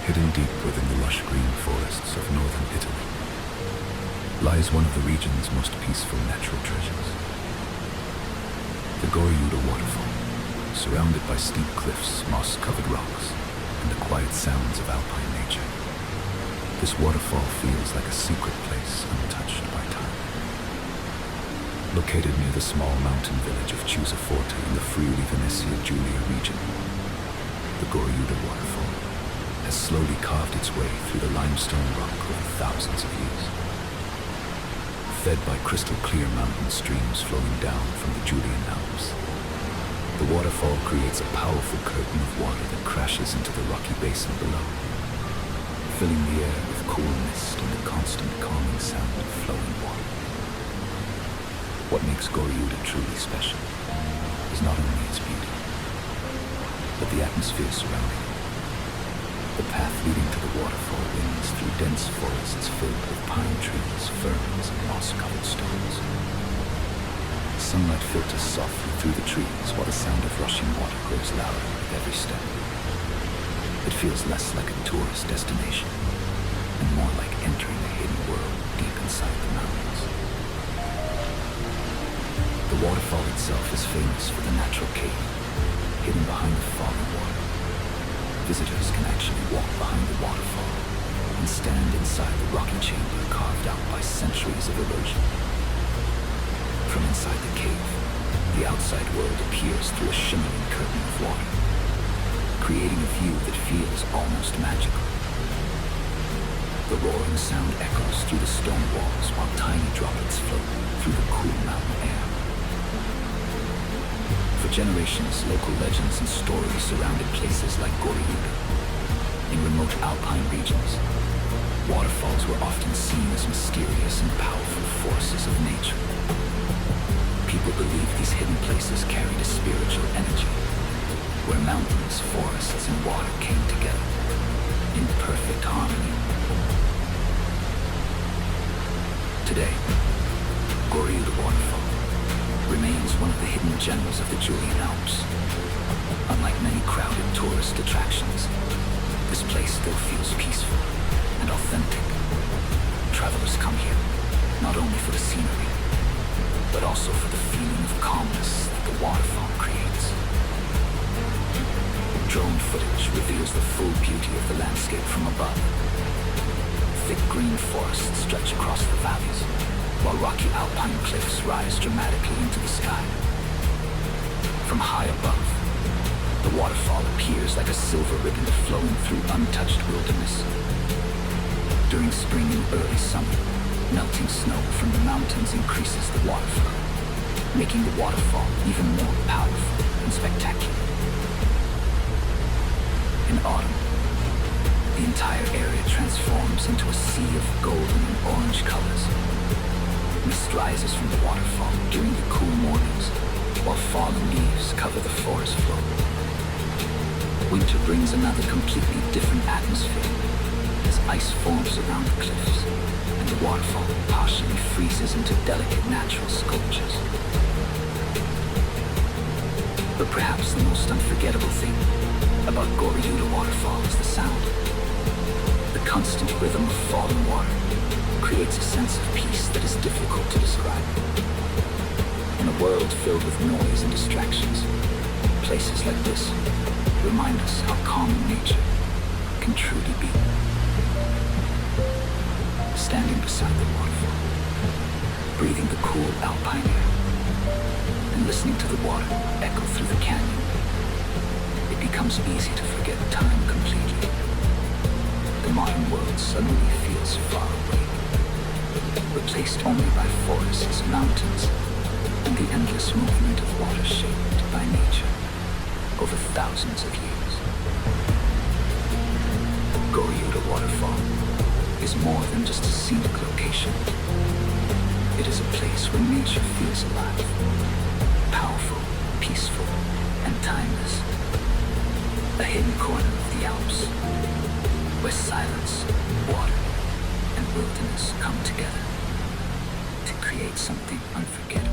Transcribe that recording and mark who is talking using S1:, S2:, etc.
S1: Hidden deep within the lush green forests of northern Italy lies one of the region's most peaceful natural treasures. The Goriuda Waterfall, surrounded by steep cliffs, moss-covered rocks, and the quiet sounds of alpine nature. This waterfall feels like a secret place untouched by time. Located near the small mountain village of Chiusaforte in the Friuli Venezia Giulia region, the Goriuda Waterfall has slowly carved its way through the limestone rock over thousands of years. Fed by crystal-clear mountain streams flowing down from the Julian Alps, the waterfall creates a powerful curtain of water that crashes into the rocky basin below, filling the air with cool mist and the constant calming sound of flowing water. What makes Goriuda truly special is not only its beauty, but the atmosphere surrounding it. The path leading to the waterfall winds through dense forests filled with pine trees, ferns, and moss-covered stones. Sunlight filters softly through the trees while the sound of rushing water grows louder with every step. It feels less like a tourist destination and more like entering a hidden world deep inside the mountains. The waterfall itself is famous for the natural cave hidden behind the falling water. Visitors can actually walk behind the waterfall and stand inside the rocky chamber carved out by centuries of erosion. From inside the cave, the outside world appears through a shimmering curtain of water, creating a view that feels almost magical. The roaring sound echoes through the stone walls while tiny droplets float through the cool mountain air. For generations, local legends and stories surrounded places like Goriuda. In remote alpine regions, waterfalls were often seen as mysterious and powerful forces of nature. People believed these hidden places carried a spiritual energy, where mountains, forests, and water came together in perfect harmony. Today, Goriuda Waterfall remains one of the hidden gems of the Julian Alps. Unlike many crowded tourist attractions, this place still feels peaceful and authentic. Travelers come here not only for the scenery, but also for the feeling of calmness that the waterfall creates. Drone footage reveals the full beauty of the landscape from above. Thick green forests stretch across the valleys, while rocky alpine cliffs rise dramatically into the sky. From high above, the waterfall appears like a silver ribbon flowing through untouched wilderness. During spring and early summer, melting snow from the mountains increases the water flow, making the waterfall even more powerful and spectacular. In autumn, the entire area transforms into a sea of golden and orange colors. Mist rises from the waterfall during the cool mornings, while fallen leaves cover the forest floor. Winter brings another completely different atmosphere, as ice forms around the cliffs, and the waterfall partially freezes into delicate natural sculptures. But perhaps the most unforgettable thing about Goriuda Waterfall is the sound. The constant rhythm of falling water creates a sense of peace that is difficult to describe. In a world filled with noise and distractions, places like this remind us how calm nature can truly be. Standing beside the waterfall, breathing the cool alpine air, and listening to the water echo through the canyon, it becomes easy to forget time completely. The modern world suddenly feels far away, replaced only by forests, mountains, and the endless movement of water shaped by nature over thousands of years. Goriuda Waterfall is more than just a scenic location. It is a place where nature feels alive, powerful, peaceful, and timeless. A hidden corner of the Alps, where silence, water, and wilderness come together to create something unforgettable.